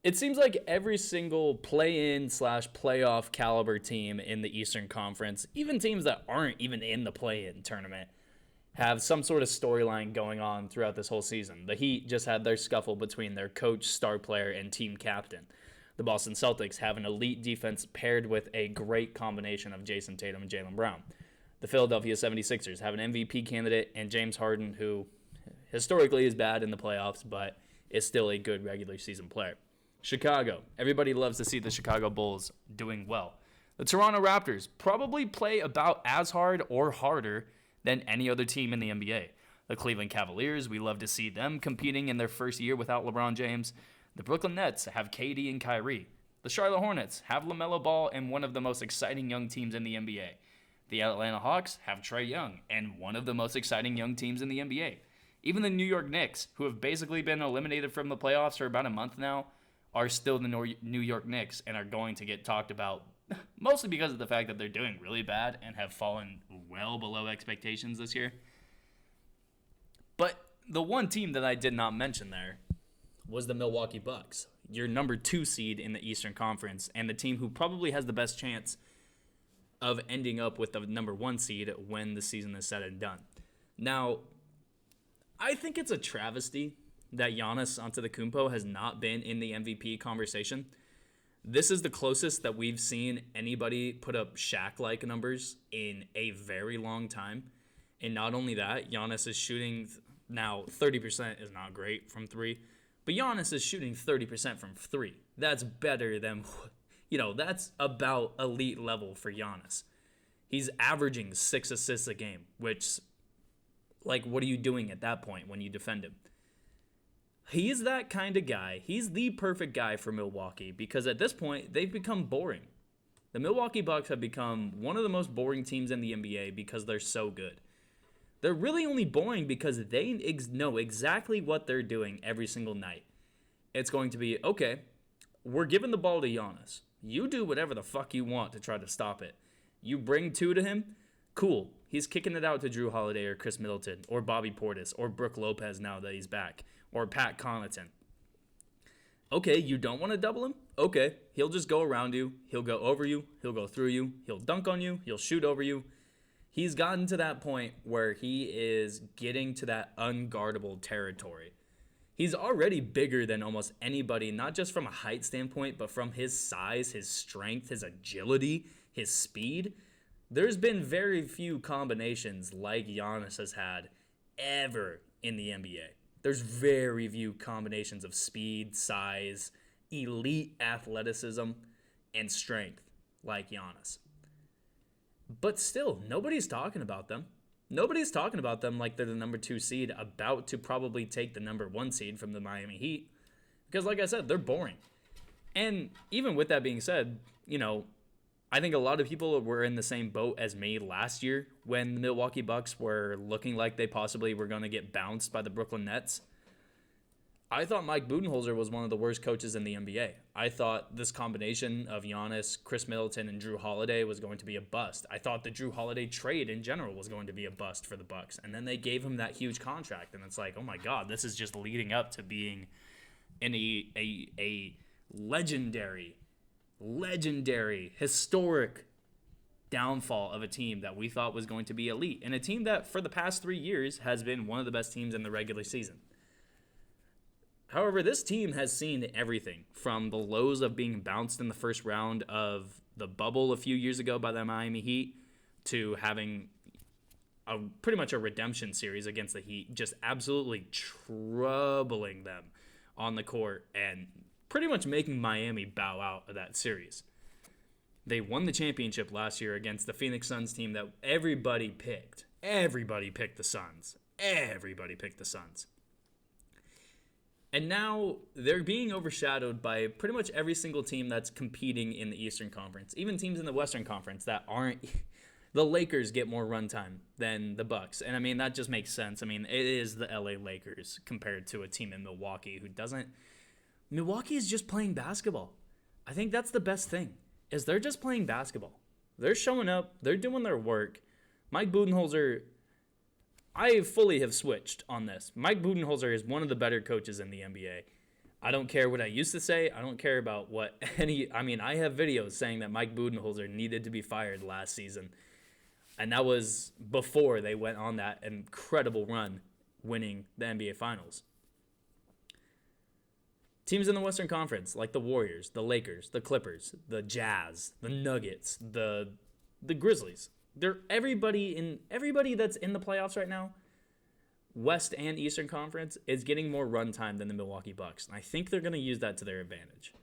It seems like every single play-in slash playoff caliber team in the Eastern Conference, even teams that aren't even in the play-in tournament, have some sort of storyline going on throughout this whole season. The Heat just had their scuffle between their coach, star player, and team captain. The Boston Celtics have an elite defense paired with a great combination of Jason Tatum and Jaylen Brown. The Philadelphia 76ers have an MVP candidate and James Harden, who historically is bad in the playoffs, but is still a good regular season player. Chicago. Everybody loves to see the Chicago Bulls doing well. The Toronto Raptors probably play about as hard or harder than any other team in the NBA. The Cleveland Cavaliers, we love to see them competing in their first year without LeBron James. The Brooklyn Nets have KD and Kyrie. The Charlotte Hornets have LaMelo Ball and one of the most exciting young teams in the NBA. The Atlanta Hawks have Trae Young and one of the most exciting young teams in the NBA. Even the New York Knicks, who have basically been eliminated from the playoffs for about a month now, are still the New York Knicks and are going to get talked about mostly because of the fact that they're doing really bad and have fallen well below expectations this year. But the one team that I did not mention there was the Milwaukee Bucks, your number 2 seed in the Eastern Conference, and the team who probably has the best chance of ending up with the number 1 seed when the season is said and done. Now, I think it's a travesty that Giannis Antetokounmpo has not been in the MVP conversation. This is the closest that we've seen anybody put up Shaq-like numbers in a very long time. And not only that, Giannis is shooting now 30% is not great from 3, but Giannis is shooting 30% from 3. That's better than, that's about elite level for Giannis. He's averaging 6 assists a game, which, what are you doing at that point when you defend him? He's that kind of guy. He's the perfect guy for Milwaukee because at this point, they've become boring. The Milwaukee Bucks have become one of the most boring teams in the NBA because they're so good. They're really only boring because they know exactly what they're doing every single night. It's going to be, okay, we're giving the ball to Giannis. You do whatever the fuck you want to try to stop it. You bring 2 to him, cool. He's kicking it out to Drew Holiday or Chris Middleton or Bobby Portis or Brook Lopez now that he's back or Pat Connaughton. Okay, you don't want to double him? Okay, he'll just go around you. He'll go over you. He'll go through you. He'll dunk on you. He'll shoot over you. He's gotten to that point where he is getting to that unguardable territory. He's already bigger than almost anybody, not just from a height standpoint, but from his size, his strength, his agility, his speed. There's been very few combinations like Giannis has had ever in the NBA. There's very few combinations of speed, size, elite athleticism, and strength like Giannis. But still, nobody's talking about them. Nobody's talking about them like they're the number 2 seed about to probably take the number 1 seed from the Miami Heat. Because like I said, they're boring. And even with that being said, I think a lot of people were in the same boat as me last year when the Milwaukee Bucks were looking like they possibly were going to get bounced by the Brooklyn Nets. I thought Mike Budenholzer was one of the worst coaches in the NBA. I thought this combination of Giannis, Chris Middleton, and Drew Holiday was going to be a bust. I thought the Drew Holiday trade in general was going to be a bust for the Bucks. And then they gave him that huge contract. And it's like, oh my God, this is just leading up to being a legendary, historic downfall of a team that we thought was going to be elite. And a team that for the past 3 years has been one of the best teams in the regular season. However, this team has seen everything from the lows of being bounced in the first round of the bubble a few years ago by the Miami Heat to having pretty much a redemption series against the Heat, just absolutely troubling them on the court and pretty much making Miami bow out of that series. They won the championship last year against the Phoenix Suns team that everybody picked. Everybody picked the Suns. And now they're being overshadowed by pretty much every single team that's competing in the Eastern Conference. Even teams in the Western Conference that aren't. The Lakers get more runtime than the Bucks. And I mean, that just makes sense. I mean, it is the LA Lakers compared to a team in Milwaukee who doesn't. Milwaukee is just playing basketball. I think that's the best thing, is they're just playing basketball. They're showing up. They're doing their work. Mike Budenholzer, I fully have switched on this. Mike Budenholzer is one of the better coaches in the NBA. I don't care what I used to say. I don't care about what any. I mean, I have videos saying that Mike Budenholzer needed to be fired last season. And that was before they went on that incredible run winning the NBA Finals. Teams in the Western Conference, like the Warriors, the Lakers, the Clippers, the Jazz, the Nuggets, the Grizzlies. They're everybody that's in the playoffs right now, West and Eastern Conference, is getting more run time than the Milwaukee Bucks. And I think they're going to use that to their advantage.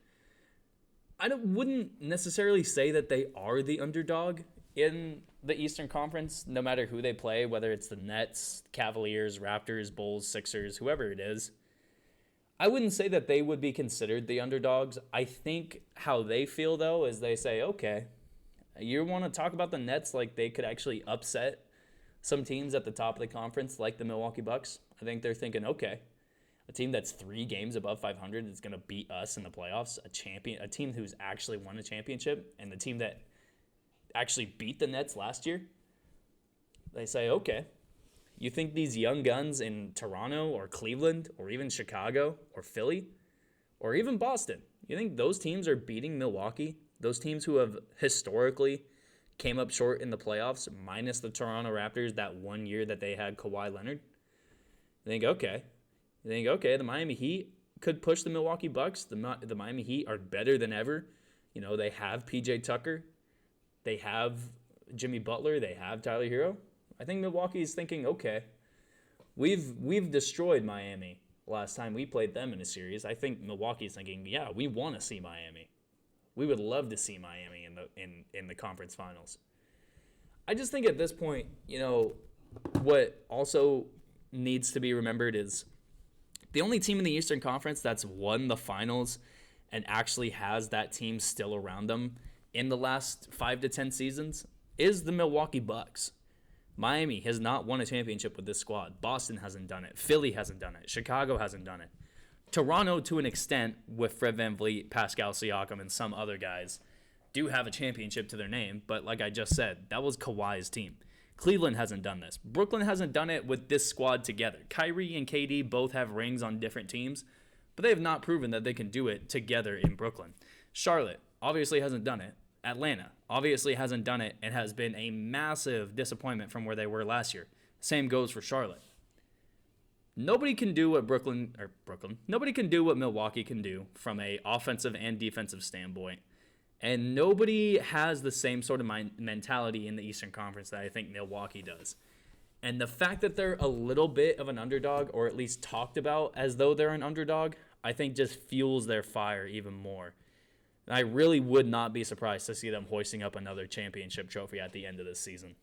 Wouldn't necessarily say that they are the underdog in the Eastern Conference, no matter who they play, whether it's the Nets, Cavaliers, Raptors, Bulls, Sixers, whoever it is. I wouldn't say that they would be considered the underdogs. I think how they feel, though, is they say, okay, you want to talk about the Nets like they could actually upset some teams at the top of the conference like the Milwaukee Bucks. I think they're thinking, okay, a team that's 3 games above 500 is going to beat us in the playoffs, a team who's actually won a championship, and the team that actually beat the Nets last year. They say, okay, you think these young guns in Toronto or Cleveland or even Chicago or Philly or even Boston, you think those teams are beating Milwaukee? Those teams who have historically came up short in the playoffs, minus the Toronto Raptors that one year that they had Kawhi Leonard? You think, okay, the Miami Heat could push the Milwaukee Bucks. The Miami Heat are better than ever. You know, they have PJ Tucker. They have Jimmy Butler. They have Tyler Hero. I think Milwaukee's thinking, okay, we've destroyed Miami last time we played them in a series. I think Milwaukee's thinking, yeah, we want to see Miami. We would love to see Miami in the conference finals. I just think at this point, you know, what also needs to be remembered is the only team in the Eastern Conference that's won the finals and actually has that team still around them in the last 5 to 10 seasons is the Milwaukee Bucks. Miami has not won a championship with this squad. Boston hasn't done it. Philly hasn't done it. Chicago hasn't done it. Toronto, to an extent, with Fred VanVleet, Pascal Siakam, and some other guys, do have a championship to their name. But like I just said, that was Kawhi's team. Cleveland hasn't done this. Brooklyn hasn't done it with this squad together. Kyrie and KD both have rings on different teams, but they have not proven that they can do it together in Brooklyn. Charlotte obviously hasn't done it. Atlanta obviously hasn't done it and has been a massive disappointment from where they were last year. Same goes for Charlotte. Nobody can do what Nobody can do what Milwaukee can do from a offensive and defensive standpoint. And nobody has the same sort of mentality in the Eastern Conference that I think Milwaukee does. And the fact that they're a little bit of an underdog, or at least talked about as though they're an underdog, I think just fuels their fire even more. I really would not be surprised to see them hoisting up another championship trophy at the end of this season.